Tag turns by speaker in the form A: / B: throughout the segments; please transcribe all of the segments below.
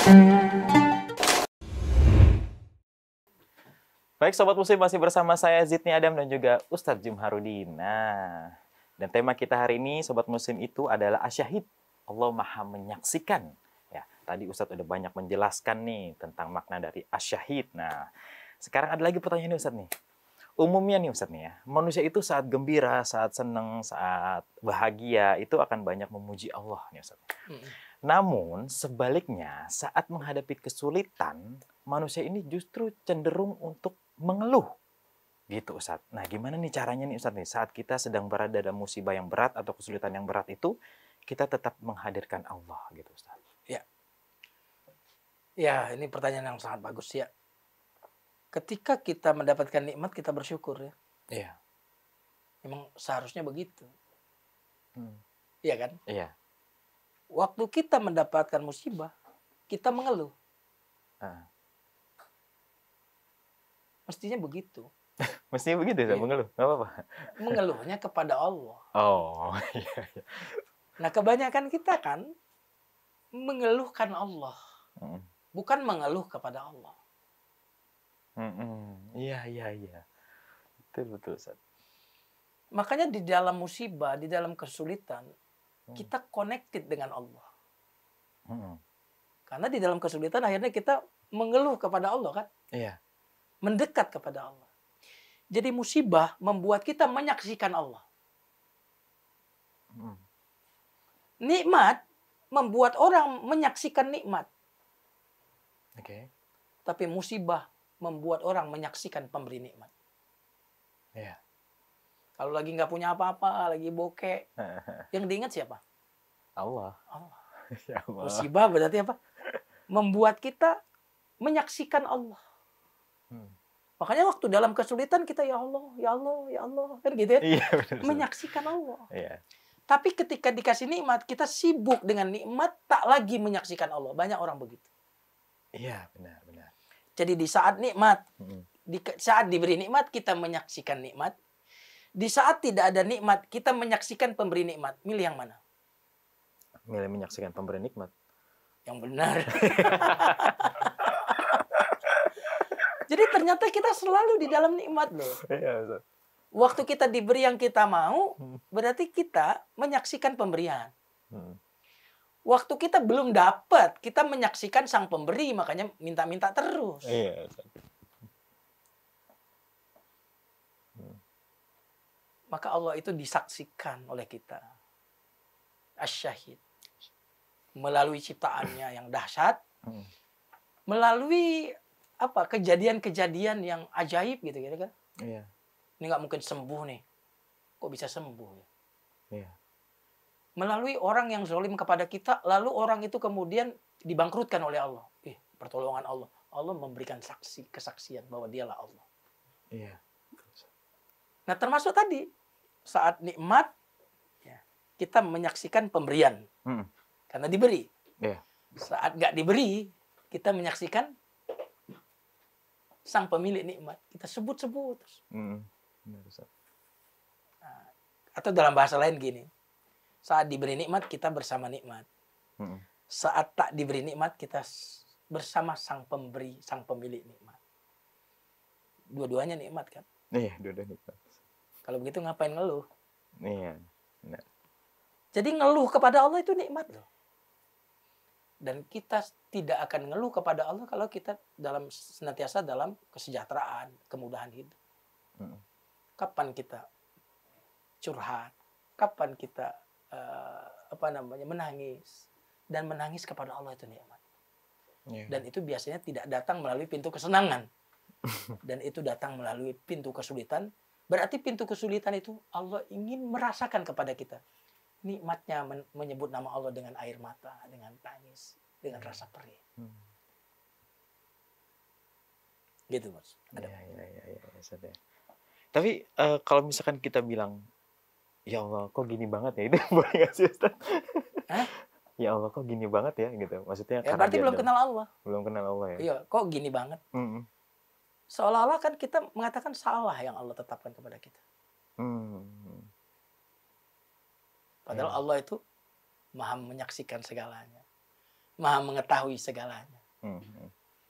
A: Baik Sobat Muslim, masih bersama saya Zidni Adam dan juga Ustadz Jim Harudin. Nah, dan tema kita hari ini Sobat Muslim itu adalah asyahid. Allah Maha menyaksikan. Ya, tadi Ustadz udah banyak menjelaskan nih tentang makna dari asyahid. Nah, sekarang ada lagi pertanyaan nih Ustadz nih. Umumnya nih Ustadz nih ya, manusia itu saat gembira, saat senang, saat bahagia itu akan banyak memuji Allah nih Ustadz. Namun sebaliknya saat menghadapi kesulitan, manusia ini justru cenderung untuk mengeluh. Gitu Ustadz. Nah gimana nih caranya nih Ustadz nih, saat kita sedang berada dalam musibah yang berat atau kesulitan yang berat itu, kita tetap menghadirkan Allah gitu Ustadz.
B: Ya. Ya, ini pertanyaan yang sangat bagus ya. Ketika kita mendapatkan nikmat, kita bersyukur ya.
A: Iya.
B: Memang seharusnya begitu. Iya kan?
A: Iya.
B: Waktu kita mendapatkan musibah, kita mengeluh. Mestinya begitu.
A: Mestinya begitu ya, mengeluh, nggak apa-apa.
B: Mengeluhnya kepada Allah.
A: Oh, iya.
B: Nah, kebanyakan kita kan mengeluhkan Allah, bukan mengeluh kepada Allah.
A: Iya. Betul Ustaz.
B: Makanya di dalam musibah, di dalam kesulitan, kita connected dengan Allah. Karena di dalam kesulitan akhirnya kita mengeluh kepada Allah kan?
A: Iya.
B: Mendekat kepada Allah. Jadi musibah membuat kita menyaksikan Allah. Nikmat membuat orang menyaksikan nikmat.
A: Oke.
B: Tapi musibah membuat orang menyaksikan pemberi nikmat.
A: Iya.
B: Kalau lagi nggak punya apa-apa, lagi bokeh, yang diingat siapa?
A: Allah. Ya Allah.
B: Musibah berarti apa? Membuat kita menyaksikan Allah. Makanya waktu dalam kesulitan kita ya Allah, ya Allah, ya Allah, kan gitu ya?
A: Iya, benar.
B: Menyaksikan Allah.
A: Iya.
B: Tapi ketika dikasih nikmat, kita sibuk dengan nikmat, tak lagi menyaksikan Allah. Banyak orang begitu.
A: Iya, benar.
B: Jadi di saat nikmat, di saat diberi nikmat, kita menyaksikan nikmat. Di saat tidak ada nikmat, kita menyaksikan pemberi nikmat. Milih yang mana?
A: Milih menyaksikan pemberi nikmat.
B: Yang benar. Jadi ternyata kita selalu di dalam nikmat loh.
A: Iya, Ustaz.
B: Waktu kita diberi yang kita mau, berarti kita menyaksikan pemberian. Waktu kita belum dapat, kita menyaksikan sang pemberi, makanya minta-minta terus.
A: Iya, Ustaz.
B: Maka Allah itu disaksikan oleh kita. Asyahid. Melalui ciptaannya yang dahsyat, melalui apa kejadian-kejadian yang ajaib gitu kan?
A: Iya.
B: Ini nggak mungkin sembuh nih. Kok bisa sembuh ya?
A: Iya.
B: Melalui orang yang zalim kepada kita, lalu orang itu kemudian dibangkrutkan oleh Allah. Pertolongan Allah. Allah memberikan kesaksian bahwa dialah Allah.
A: Iya.
B: Nah termasuk tadi, saat nikmat, ya, kita menyaksikan pemberian. Karena diberi.
A: Iya.
B: Saat nggak diberi, kita menyaksikan sang pemilik nikmat. Kita sebut-sebut.
A: Benar, Ustaz.
B: Atau dalam bahasa lain gini, saat diberi nikmat, kita bersama nikmat. Saat tak diberi nikmat, kita bersama sang pemberi, sang pemilik nikmat. Dua-duanya nikmat kan?
A: Iya, dua-duanya nikmat.
B: Kalau begitu ngapain ngeluh?
A: Iya, benar.
B: Jadi ngeluh kepada Allah itu nikmat loh. Dan kita tidak akan ngeluh kepada Allah kalau kita senantiasa dalam kesejahteraan, kemudahan hidup. Kapan kita curhat? Kapan kita menangis? Dan menangis kepada Allah itu nikmat. Dan itu biasanya tidak datang melalui pintu kesenangan. Dan itu datang melalui pintu kesulitan. Berarti pintu kesulitan itu Allah ingin merasakan kepada kita. Nikmatnya menyebut nama Allah dengan air mata, dengan tangis, dengan rasa perih. Gitu, Mas.
A: Iya. Tapi kalau misalkan kita bilang, ya Allah, kok gini banget ya? Itu boleh nggak sih, Ustaz? Ya Allah, kok gini banget ya? Gitu. Maksudnya
B: Ya, berarti belum kenal Allah.
A: Belum kenal Allah ya?
B: Iya, kok gini banget? Seolah-olah kan kita mengatakan salah yang Allah tetapkan kepada kita. Padahal Allah itu maha menyaksikan segalanya. Maha mengetahui segalanya.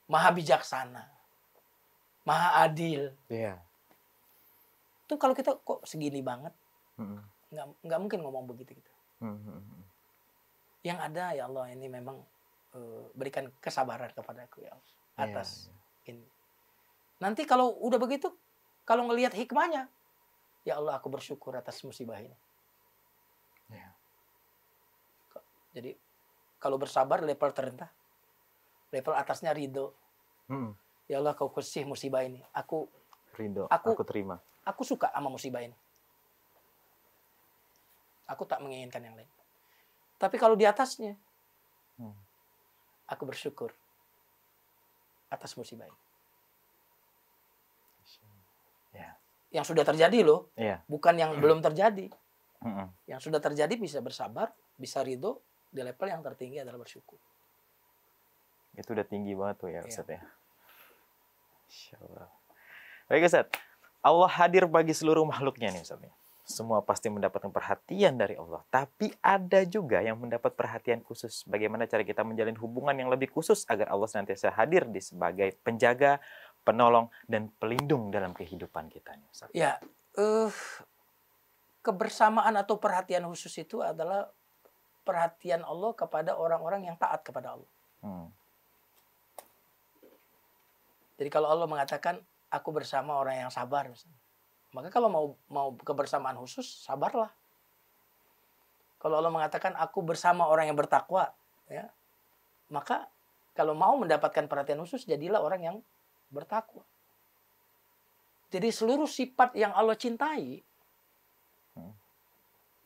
B: Maha bijaksana, maha adil.
A: Iya.
B: Tuh kalau kita kok segini banget, nggak mungkin ngomong begitu gitu. Yang ada ya Allah ini memang berikan kesabaran kepadaku ya Allah atas ini. Nanti kalau udah begitu, kalau ngelihat hikmahnya, ya Allah aku bersyukur atas musibah ini.
A: Ya.
B: Jadi kalau bersabar level terendah, level atasnya ridho. Ya Allah kau kasih musibah ini, aku
A: ridho, aku terima.
B: Aku suka sama musibah ini. Aku tak menginginkan yang lain. Tapi kalau di atasnya, aku bersyukur atas musibah ini.
A: Ya.
B: Yang sudah terjadi loh, bukan yang belum terjadi. Yang sudah terjadi bisa bersabar, bisa ridho, di level yang tertinggi adalah bersyukur.
A: Itu udah tinggi banget tuh ya Ustaz ya. Insyaallah. Baik Ustaz, Allah hadir bagi seluruh makhluknya nih Ustaz. Semua pasti mendapatkan perhatian dari Allah. Tapi ada juga yang mendapat perhatian khusus. Bagaimana cara kita menjalin hubungan yang lebih khusus agar Allah senantiasa hadir sebagai penjaga, penolong, dan pelindung dalam kehidupan kita nih Ustaz.
B: Ya, kebersamaan atau perhatian khusus itu adalah perhatian Allah kepada orang-orang yang taat kepada Allah. Jadi kalau Allah mengatakan aku bersama orang yang sabar, maka kalau mau kebersamaan khusus, sabarlah. Kalau Allah mengatakan aku bersama orang yang bertakwa, ya, maka kalau mau mendapatkan perhatian khusus, jadilah orang yang bertakwa. Jadi seluruh sifat yang Allah cintai,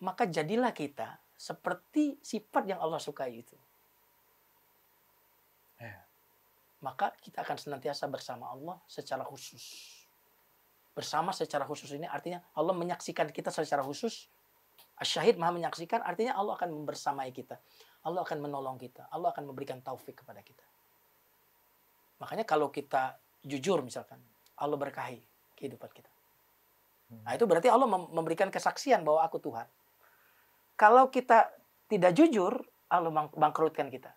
B: maka jadilah kita seperti sifat yang Allah sukai itu. Maka kita akan senantiasa bersama Allah secara khusus. Bersama secara khusus ini artinya Allah menyaksikan kita secara khusus. Asy-Syahid Maha menyaksikan, artinya Allah akan membersamai kita. Allah akan menolong kita. Allah akan memberikan taufik kepada kita. Makanya kalau kita jujur misalkan, Allah berkahi kehidupan kita. Nah itu berarti Allah memberikan kesaksian bahwa aku Tuhan. Kalau kita tidak jujur, Allah bangkrutkan kita.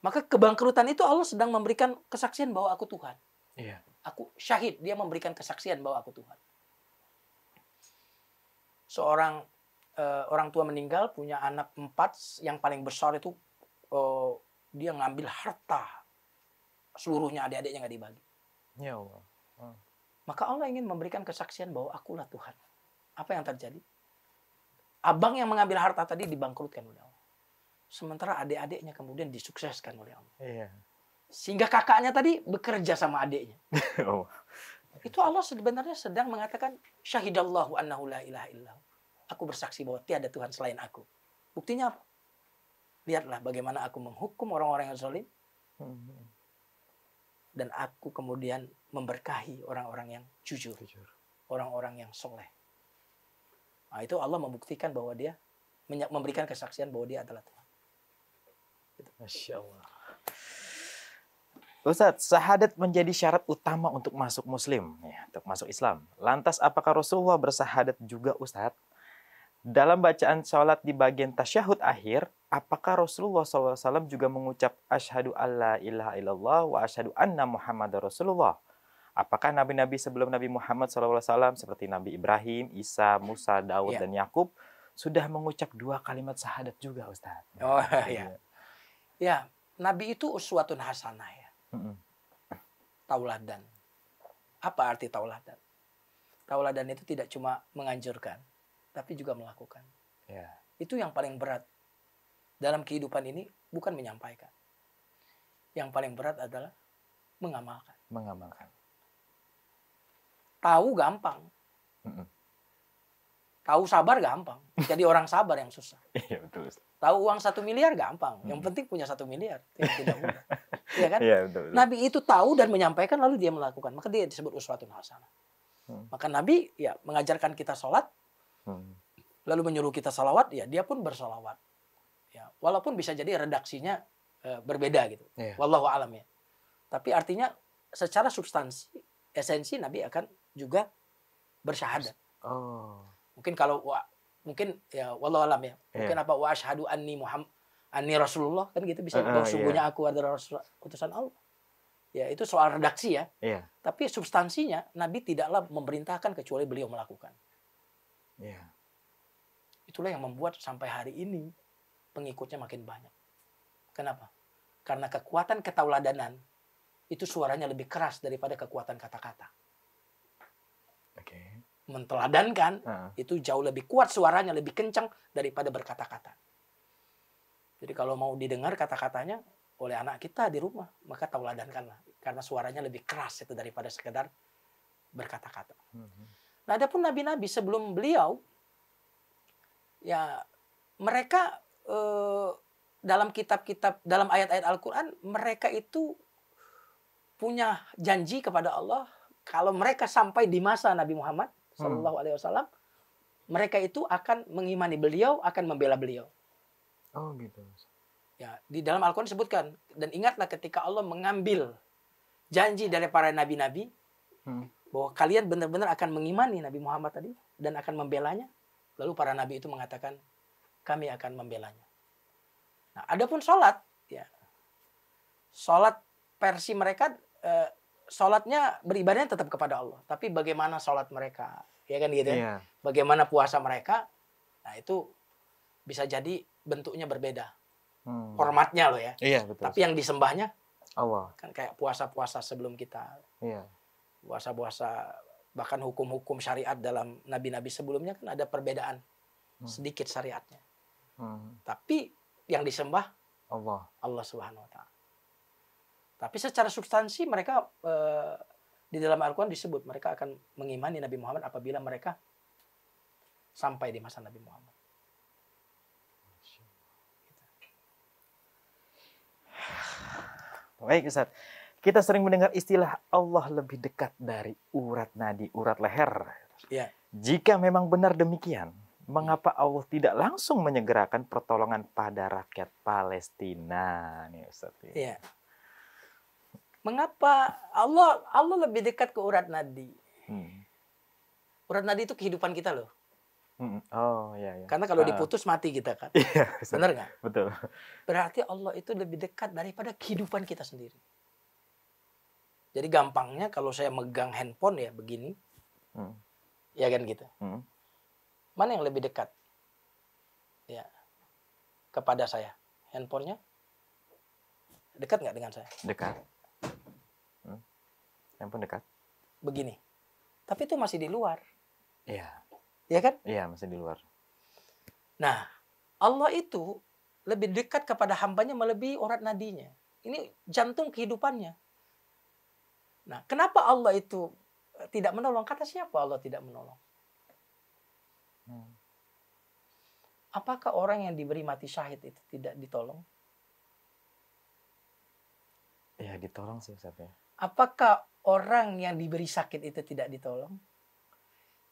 B: Maka kebangkrutan itu Allah sedang memberikan kesaksian bahwa aku Tuhan.
A: Iya.
B: Aku syahid, dia memberikan kesaksian bahwa aku Tuhan. Seorang orang tua meninggal, punya anak 4, yang paling besar itu dia ngambil harta seluruhnya, adik-adiknya nggak dibagi.
A: Ya Allah.
B: Maka Allah ingin memberikan kesaksian bahwa akulah Tuhan. Apa yang terjadi? Abang yang mengambil harta tadi dibangkrutkan oleh Allah. Sementara adik-adiknya kemudian disukseskan oleh Allah.
A: Iya.
B: Sehingga kakaknya tadi bekerja sama adiknya.
A: Oh.
B: Itu Allah sebenarnya sedang mengatakan syahidallahu annahu la ilaha illallah. Aku bersaksi bahwa tiada Tuhan selain aku. Buktinya apa? Lihatlah bagaimana aku menghukum orang-orang yang zalim. Dan aku kemudian memberkahi orang-orang yang jujur. Orang-orang yang soleh. Nah, itu Allah membuktikan bahwa dia memberikan kesaksian bahwa dia adalah Tuhan.
A: Masya Allah. Ustadz, syahadat menjadi syarat utama untuk masuk Muslim, ya, untuk masuk Islam. Lantas, apakah Rasulullah bersahadat juga, Ustadz? Dalam bacaan sholat di bagian tasyahud akhir, apakah Rasulullah SAW juga mengucap asyhadu alla ilaha illallah wa asyhadu anna Muhammad Rasulullah? Apakah nabi-nabi sebelum Nabi Muhammad SAW seperti Nabi Ibrahim, Isa, Musa, Daud, dan Yakub sudah mengucap 2 kalimat syahadat juga, Ustadz?
B: Oh iya. Ya, Nabi itu uswatun hasanah ya. Tauladan. Apa arti tauladan? Tauladan itu tidak cuma menganjurkan, tapi juga melakukan.
A: Ya.
B: Itu yang paling berat dalam kehidupan ini, bukan menyampaikan. Yang paling berat adalah mengamalkan.
A: Mengamalkan.
B: Tahu gampang. Tahu sabar gampang. Jadi orang sabar yang susah.
A: Iya betul.
B: Tahu uang 1 miliar gampang. Yang penting punya 1 miliar. Tidak mudah. Iya kan?
A: Iya, betul.
B: Nabi itu tahu dan menyampaikan lalu dia melakukan. Maka dia disebut uswatun hasanah. Maka Nabi ya mengajarkan kita sholat. Lalu menyuruh kita salawat. Ya dia pun bersalawat. Ya, walaupun bisa jadi redaksinya berbeda gitu.
A: Yeah.
B: Wallahu a'lam ya. Tapi artinya secara substansi, esensi Nabi akan juga bersyahadat.
A: Oh.
B: Mungkin kalau mungkin ya wallahu a'lam ya. Mungkin apa wa asyhadu anni Muhammad Ani Rasulullah kan gitu bisa bahwa sungguhnya aku adalah utusan Allah. Ya itu soal redaksi ya.
A: Iya.
B: Tapi substansinya Nabi tidaklah memerintahkan kecuali beliau melakukan.
A: Iya.
B: Itulah yang membuat sampai hari ini pengikutnya makin banyak. Kenapa? Karena kekuatan ketauladanan itu suaranya lebih keras daripada kekuatan kata-kata.
A: Oke.
B: Menteladankan itu jauh lebih kuat suaranya, lebih kencang daripada berkata-kata. Jadi kalau mau didengar kata-katanya oleh anak kita di rumah, maka tauladankanlah. Karena suaranya lebih keras itu daripada sekedar berkata-kata. Nah, adapun nabi-nabi sebelum beliau, ya mereka dalam kitab-kitab, dalam ayat-ayat Al-Quran, mereka itu punya janji kepada Allah. Kalau mereka sampai di masa Nabi Muhammad Sallallahu Alaihi Wasallam, mereka itu akan mengimani beliau, akan membela beliau.
A: Oh gitu.
B: Ya, di dalam Al-Quran disebutkan, dan ingatlah ketika Allah mengambil janji dari para nabi-nabi bahwa kalian benar-benar akan mengimani Nabi Muhammad tadi dan akan membelanya. Lalu para nabi itu mengatakan, kami akan membelanya. Nah, adapun sholat, ya, sholat versi mereka, sholatnya beribadahnya tetap kepada Allah. Tapi bagaimana sholat mereka, ya kan gitu ya? Yeah. Bagaimana puasa mereka, nah itu bisa jadi bentuknya berbeda. Formatnya loh ya.
A: Iya, betul.
B: Tapi yang disembahnya
A: Allah.
B: Kan kayak puasa-puasa sebelum kita.
A: Iya.
B: Puasa-puasa, bahkan hukum-hukum syariat dalam nabi-nabi sebelumnya kan ada perbedaan sedikit syariatnya. Tapi yang disembah Allah Subhanahu wa taala. Tapi secara substansi mereka di dalam Al-Quran disebut mereka akan mengimani Nabi Muhammad apabila mereka sampai di masa Nabi Muhammad.
A: Baik Ustaz, kita sering mendengar istilah Allah lebih dekat dari urat nadi, urat leher.
B: Ya.
A: Jika memang benar demikian, mengapa Allah tidak langsung menyegerakan pertolongan pada rakyat Palestina? Nih Ustaz.
B: Ya. Mengapa Allah lebih dekat ke urat nadi? Urat nadi itu kehidupan kita loh.
A: Oh iya.
B: Karena kalau diputus mati kita kan.
A: Iya,
B: benar nggak?
A: Betul.
B: Berarti Allah itu lebih dekat daripada kehidupan kita sendiri. Jadi gampangnya kalau saya megang handphone ya begini, ya kan gitu. Mana yang lebih dekat? Ya, kepada saya. Handphonenya dekat nggak dengan saya?
A: Dekat. Handphone dekat.
B: Begini. Tapi itu masih di luar.
A: Iya.
B: Ya kan?
A: Iya, masih di luar.
B: Nah, Allah itu lebih dekat kepada hambanya melebihi urat nadinya. Ini jantung kehidupannya. Nah, kenapa Allah itu tidak menolong? Kata siapa Allah tidak menolong? Apakah orang yang diberi mati syahid itu tidak ditolong?
A: Ya, ditolong sih Ustaz ya.
B: Apakah orang yang diberi sakit itu tidak ditolong?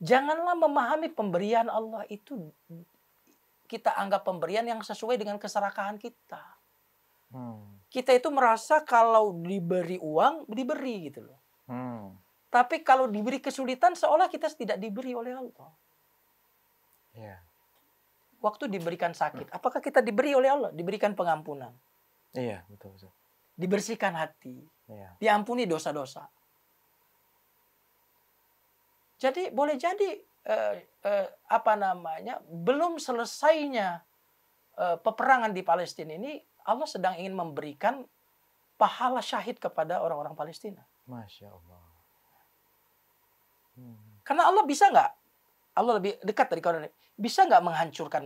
B: Janganlah memahami pemberian Allah itu kita anggap pemberian yang sesuai dengan keserakahan kita. Kita itu merasa kalau diberi uang, diberi gitu loh. Tapi kalau diberi kesulitan, seolah kita tidak diberi oleh Allah.
A: Yeah.
B: Waktu diberikan sakit, apakah kita diberi oleh Allah? Diberikan pengampunan.
A: Iya, betul.
B: Dibersihkan hati.
A: Yeah.
B: Diampuni dosa-dosa. Jadi boleh jadi belum selesainya peperangan di Palestina ini Allah sedang ingin memberikan pahala syahid kepada orang-orang Palestina.
A: Masya Allah.
B: Karena Allah bisa nggak? Allah lebih dekat dari kawan. Bisa nggak menghancurkan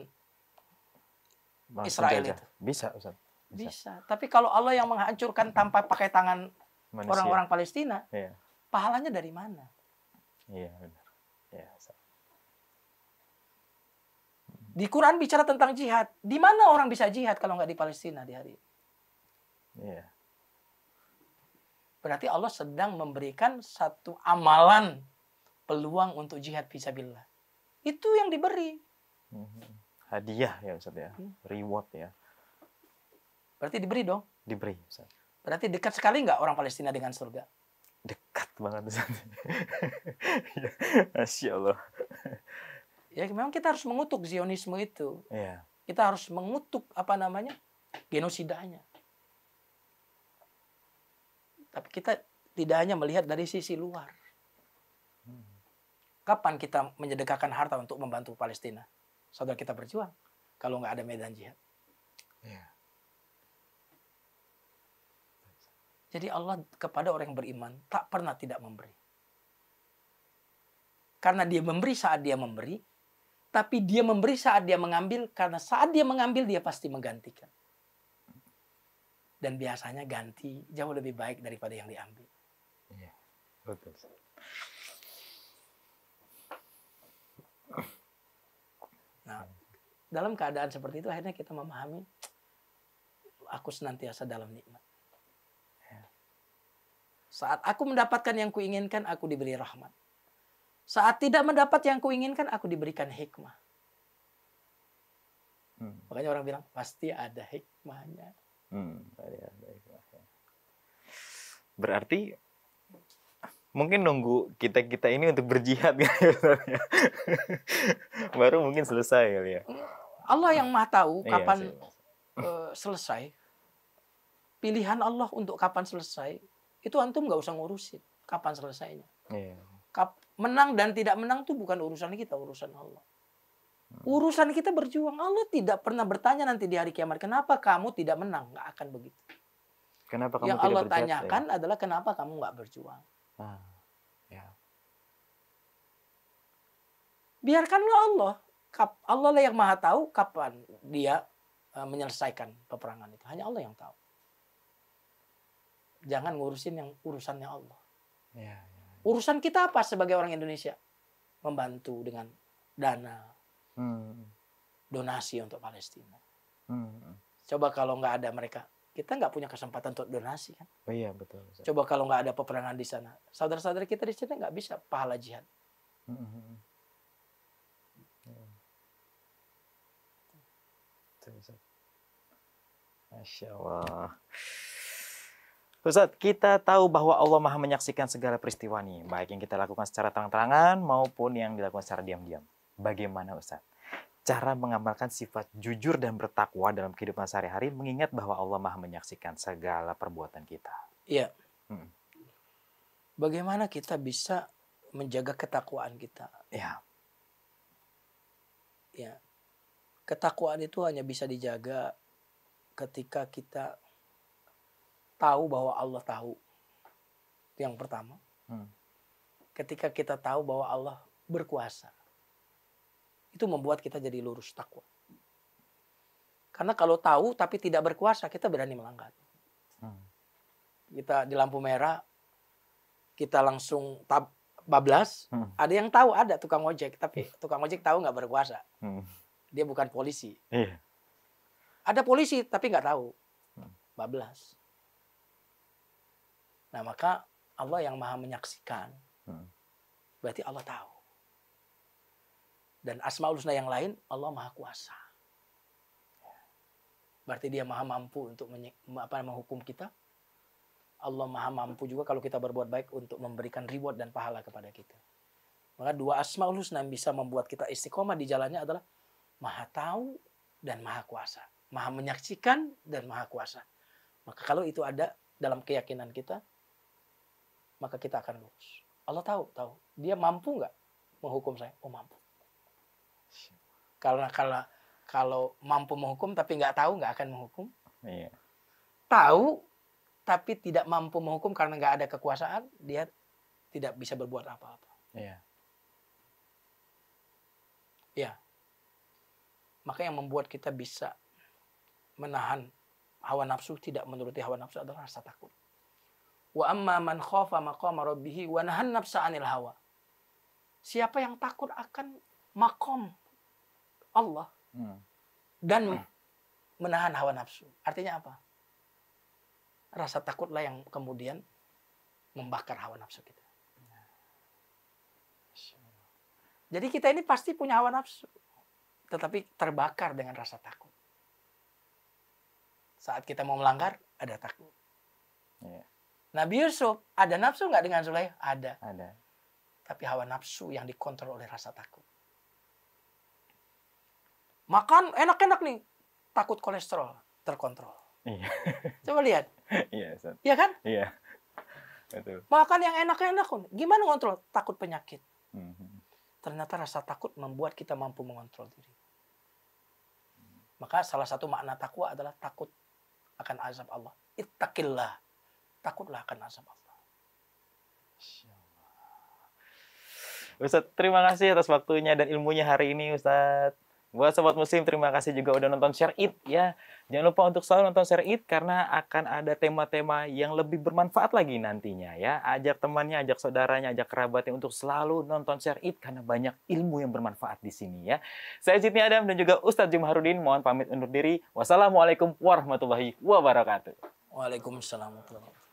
B: Israel itu?
A: Bisa, Ustaz.
B: Bisa. Tapi kalau Allah yang menghancurkan tanpa pakai tangan orang-orang Palestina, pahalanya dari mana?
A: Iya, benar. Ya,
B: di Quran bicara tentang jihad. Di mana orang bisa jihad kalau nggak di Palestina di hari ini?
A: Iya.
B: Berarti Allah sedang memberikan satu amalan peluang untuk jihad fisabilillah. Itu yang diberi.
A: Hadiah ya Ustaz ya. Reward ya.
B: Berarti diberi dong?
A: Diberi Ustaz.
B: Berarti dekat sekali nggak orang Palestina dengan surga?
A: Dekat banget Ustaz. Masya Allah. Ya
B: memang kita harus mengutuk Zionisme itu.
A: Iya.
B: Kita harus mengutuk genosidanya. Tapi kita tidak hanya melihat dari sisi luar. Kapan kita menyedekahkan harta untuk membantu Palestina? Saudara kita berjuang. Kalau nggak ada medan jihad.
A: Ya.
B: Jadi Allah kepada orang yang beriman tak pernah tidak memberi. Karena dia memberi saat dia memberi. Tapi dia memberi saat dia mengambil. Karena saat dia mengambil dia pasti menggantikan. Dan biasanya ganti jauh lebih baik daripada yang diambil.
A: Iya, betul.
B: Nah, dalam keadaan seperti itu akhirnya kita memahami aku senantiasa dalam nikmat. Saat aku mendapatkan yang kuinginkan, aku diberi rahmat. Saat tidak mendapat yang kuinginkan, aku diberikan hikmah. Makanya orang bilang pasti ada hikmahnya.
A: Ada hikmahnya. Berarti mungkin nunggu kita ini untuk berjihad kan? Baru mungkin selesai kali ya.
B: Allah yang Maha tahu kapan
A: Iya,
B: selesai. Pilihan Allah untuk kapan selesai itu antum nggak usah ngurusin kapan selesainya.
A: Iya.
B: Menang dan tidak menang itu bukan urusan kita, urusan Allah. Urusan kita berjuang. Allah tidak pernah bertanya nanti di hari kiamat, kenapa kamu tidak menang? Nggak akan begitu.
A: Kenapa kamu
B: yang
A: tidak
B: Allah
A: berjihad,
B: tanyakan adalah kenapa kamu nggak berjuang.
A: Ya.
B: Biarkanlah Allah. Allah lah yang Maha tahu kapan dia menyelesaikan peperangan itu. Hanya Allah yang tahu. Jangan ngurusin yang urusannya Allah.
A: Ya.
B: Urusan kita apa sebagai orang Indonesia? Membantu dengan dana, donasi untuk Palestina. Coba kalau nggak ada mereka, kita nggak punya kesempatan untuk donasi kan?
A: Oh iya betul.
B: Coba kalau nggak ada peperangan di sana, saudara-saudara kita di sini nggak bisa pahala jihad.
A: Masya Allah. Ustaz, kita tahu bahwa Allah Maha menyaksikan segala peristiwa nih, baik yang kita lakukan secara terang-terangan maupun yang dilakukan secara diam-diam. Bagaimana Ustaz cara mengamalkan sifat jujur dan bertakwa dalam kehidupan sehari-hari, mengingat bahwa Allah Maha menyaksikan segala perbuatan kita?
B: Iya. Bagaimana kita bisa menjaga ketakwaan kita?
A: Ya.
B: Ya. Ketakwaan itu hanya bisa dijaga ketika kita tahu bahwa Allah tahu. Itu yang pertama. Ketika kita tahu bahwa Allah berkuasa. Itu membuat kita jadi lurus takwa. Karena kalau tahu tapi tidak berkuasa, kita berani melanggar. Kita di lampu merah, kita langsung bablas. Ada yang tahu, ada tukang ojek. Tapi tukang ojek tahu nggak berkuasa. Dia bukan polisi.
A: Iya.
B: Ada polisi tapi nggak tahu. Bablas. Nah maka Allah yang Maha menyaksikan. Berarti Allah tahu. Dan Asmaul Husna yang lain, Allah Maha Kuasa. Berarti dia Maha mampu untuk menghukum kita. Allah Maha mampu juga kalau kita berbuat baik untuk memberikan reward dan pahala kepada kita. Maka dua Asmaul Husna yang bisa membuat kita istiqomah di jalannya adalah Maha tahu dan Maha Kuasa. Maha menyaksikan dan Maha Kuasa. Maka kalau itu ada dalam keyakinan kita, maka kita akan lurus. Allah tahu. Dia mampu nggak menghukum saya? Oh mampu. Karena kalau mampu menghukum tapi nggak tahu, nggak akan menghukum.
A: Iya.
B: Tahu tapi tidak mampu menghukum karena nggak ada kekuasaan, dia tidak bisa berbuat apa-apa.
A: Iya.
B: Ya. Maka yang membuat kita bisa menahan hawa nafsu, tidak menuruti hawa nafsu adalah rasa takut. Wa amma man khafa maqama rabbih wa nahan nafsa 'anil hawa. Siapa yang takut akan maqam Allah dan menahan hawa nafsu. Artinya apa? Rasa takutlah yang kemudian membakar hawa nafsu kita. Jadi kita ini pasti punya hawa nafsu, tetapi terbakar dengan rasa takut. Saat kita mau melanggar, ada takut.
A: Iya.
B: Nabi Yusuf, ada nafsu nggak dengan Zulaikha? Ada. Tapi hawa nafsu yang dikontrol oleh rasa takut. Makan enak-enak nih, takut kolesterol. terkontrol.
A: Iya.
B: Coba lihat.
A: Iya, Ustaz.
B: Iya kan?
A: Iya. Betul.
B: Makan yang enak-enak. Gimana ngontrol? Takut penyakit.
A: Mhm.
B: Ternyata rasa takut membuat kita mampu mengontrol diri. Maka salah satu makna takwa adalah takut akan azab Allah. Ittaqillah. Takutlah akan azab Allah.
A: Ustadz, terima kasih atas waktunya dan ilmunya hari ini, Ustadz. Buat Sobat Muslim, terima kasih juga udah nonton Share It ya. Jangan lupa untuk selalu nonton Share It karena akan ada tema-tema yang lebih bermanfaat lagi nantinya ya. Ajak temannya, ajak saudaranya, ajak kerabatnya untuk selalu nonton Share It karena banyak ilmu yang bermanfaat di sini ya. Saya Zidni Adam dan juga Ustadz Jumharudin mohon pamit undur diri. Wassalamualaikum warahmatullahi wabarakatuh.
B: Waalaikumsalam warahmatullahi wabarakatuh.